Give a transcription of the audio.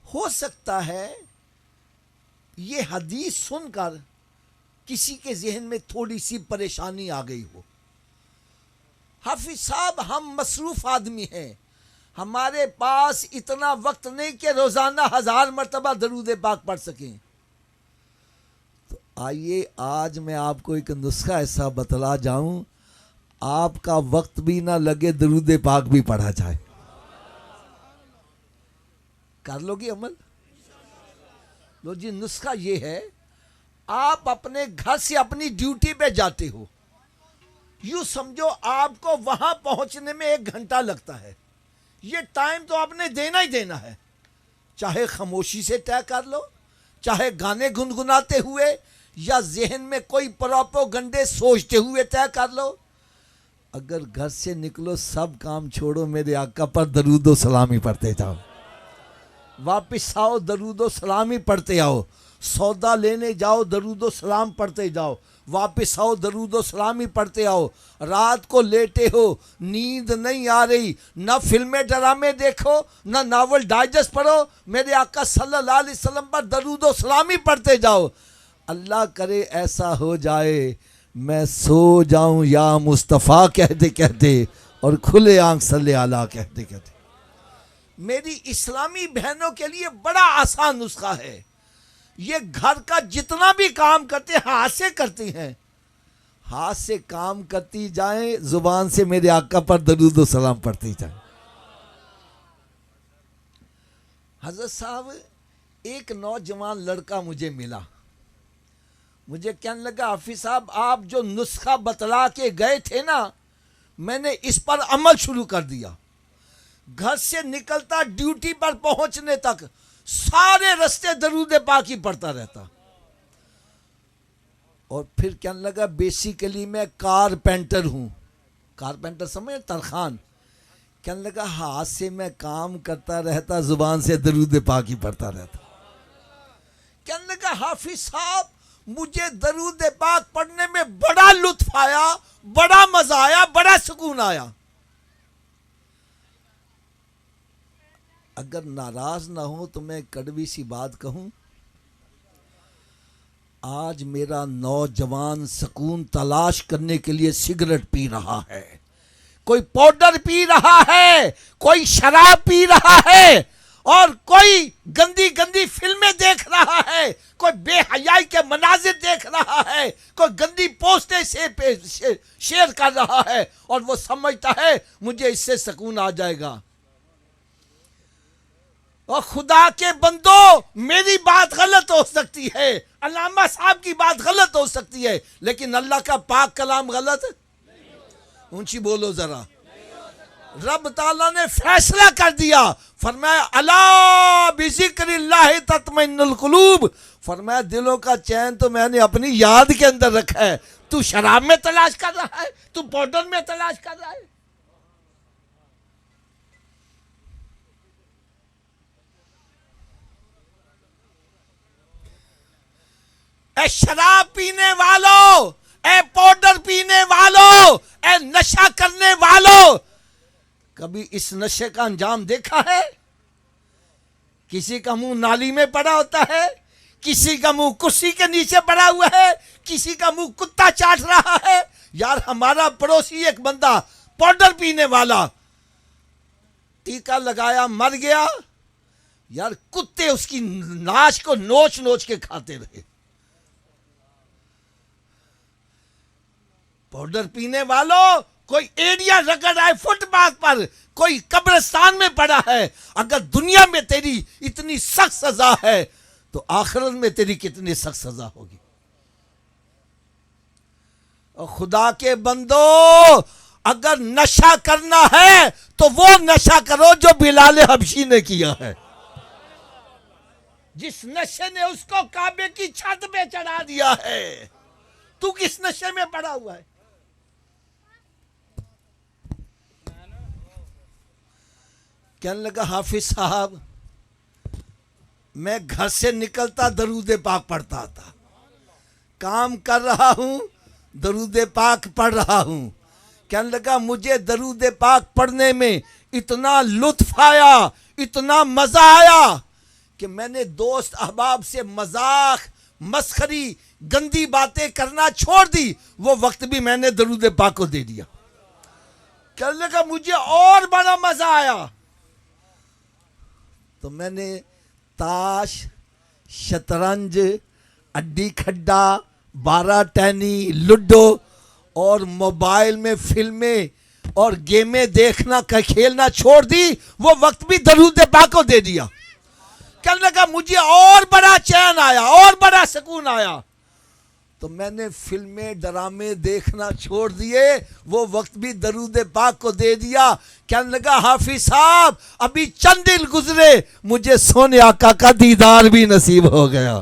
हो सकता है ये हदीस सुनकर किसी के जहन में थोड़ी सी परेशानी आ गई हो। हाफिज साहब, हम मसरूफ आदमी हैं, हमारे पास इतना वक्त नहीं कि रोजाना 1000 मरतबा दरूद पाक पढ़ सकें। तो आइए आज मैं आपको एक नुस्खा ऐसा बतला जाऊं, आपका वक्त भी ना लगे, दरूद पाक भी पढ़ा जाए। कर लोगे अमल? लो जी, नुस्खा ये है, आप अपने घर से अपनी ड्यूटी पे जाते हो, यूं समझो आपको वहां पहुंचने में 1 घंटा लगता है। ये टाइम तो आपने देना ही देना है, चाहे खामोशी से तय कर लो, चाहे गाने गुनगुनाते हुए या जहन में कोई प्रोपेगेंडे सोचते हुए तय कर लो। अगर घर से निकलो सब काम छोड़ो, मेरे आका पर दरूदो सलामी पढ़ते जाओ, वापस आओ दरूदो सलामी पढ़ते आओ, सौदा लेने जाओ दरूदो सलाम पढ़ते जाओ, वापस आओ दरूदो सलामी पढ़ते आओ। रात को लेटे हो, नींद नहीं आ रही, ना फिल्में ड्रामे देखो, ना नावल डाइजेस्ट पढ़ो, मेरे आका सल्लल्लाहु अलैहि वसल्लम पर दरूदो सलामी पढ़ते जाओ। अल्लाह करे ऐसा हो जाए, मैं सो जाऊं या मुस्तफ़ा कहते कहते और खुले आंख सल्ले आला कहते कहते। मेरी इस्लामी बहनों के लिए बड़ा आसान नुस्खा है। ये घर का जितना भी काम करते हैं हाथ से करती हैं, हाथ से काम करती जाएं, जुबान से मेरे आका पर दरूद सलाम पढ़ती जाएं। हजरत साहब, एक नौजवान लड़का मुझे मिला, मुझे कहने लगा, हाफिज साहब आप जो नुस्खा बतला के गए थे ना, मैंने इस पर अमल शुरू कर दिया। घर से निकलता ड्यूटी पर पहुंचने तक सारे रास्ते दरूद पाक ही पढ़ता रहता। और फिर कहने लगा, बेसिकली मैं कारपेंटर हूं। कारपेंटर समझे? तरखान। कहने लगा, हाथ से मैं काम करता रहता, जुबान से दरूद पाक ही पढ़ता रहता। कहने लगा, हाफिज साहब मुझे दरूद पाक पढ़ने में बड़ा लुत्फ आया, बड़ा मजा आया, बड़ा सुकून आया। अगर नाराज ना हो तो मैं कड़वी सी बात कहूं, आज मेरा नौजवान सुकून तलाश करने के लिए सिगरेट पी रहा है, कोई पाउडर पी रहा है, कोई शराब पी रहा है, और कोई गंदी गंदी फिल्में देख रहा है, कोई बेहयाई के मनाजिर देख रहा है, कोई गंदी पोस्टें शेयर कर रहा है, और वो समझता है मुझे इससे सुकून आ जाएगा। और खुदा के बंदो, मेरी बात गलत हो सकती है, अल्लामा साहब की बात गलत हो सकती है, लेकिन अल्लाह का पाक कलाम गलत? ऊंची बोलो जरा। रब ताला ने फैसला कर दिया, फरमाया अला बिज़िक्रिल्लाह तत्मइन्नुल कुलूब, फरमाया दिलों का चैन तो मैंने अपनी याद के अंदर रखा है। तू शराब में तलाश कर रहा है, तू पाउडर में तलाश कर रहा है। ए शराब पीने वालों, ए पाउडर पीने वालों, ए नशा करने वालों, कभी इस नशे का अंजाम देखा है? किसी का मुंह नाली में पड़ा होता है, किसी का मुंह कुर्सी के नीचे पड़ा हुआ है, किसी का मुंह कुत्ता चाट रहा है। यार हमारा पड़ोसी एक बंदा पाउडर पीने वाला, टीका लगाया मर गया, यार कुत्ते उसकी नाश को नोच नोच के खाते रहे। पाउडर पीने वालों, कोई एरिया रगड़ रहा है फुटपाथ पर, कोई कब्रिस्तान में पड़ा है, अगर दुनिया में तेरी इतनी सख्त सजा है तो आखिरत में तेरी कितनी सख्त सजा होगी। और खुदा के बंदो, अगर नशा करना है तो वो नशा करो जो बिलाल हबशी ने किया है, जिस नशे ने उसको काबे की छत पे चढ़ा दिया है। तू किस नशे में पड़ा हुआ है? कहने लगा, हाफिज साहब मैं घर से निकलता दरूद पाक पढ़ता था, काम कर रहा हूं दरूद पाक पढ़ रहा हूं। कहने लगा, मुझे दरूद पाक पढ़ने में इतना लुत्फ आया, इतना मजा आया कि मैंने दोस्त अहबाब से मजाक मस्खरी गंदी बातें करना छोड़ दी, वो वक्त भी मैंने दरूद पाक को दे दिया। कहने का मुझे और बड़ा मजा आया, तो मैंने ताश, शतरंज, अड्डी खड्डा, 12 टहनी, लूडो और मोबाइल में फिल्में और गेमें देखना खेलना छोड़ दी, वो वक्त भी दरूद पाक को दे दिया। कहने का मुझे और बड़ा चैन आया, और बड़ा सुकून आया, तो मैंने फिल्में ड्रामे देखना छोड़ दिए, वो वक्त भी दरूद पाक को दे दिया। कहने लगा हाफिज साहब अभी चंद दिन गुजरे, मुझे सोने आका का दीदार भी नसीब हो गया।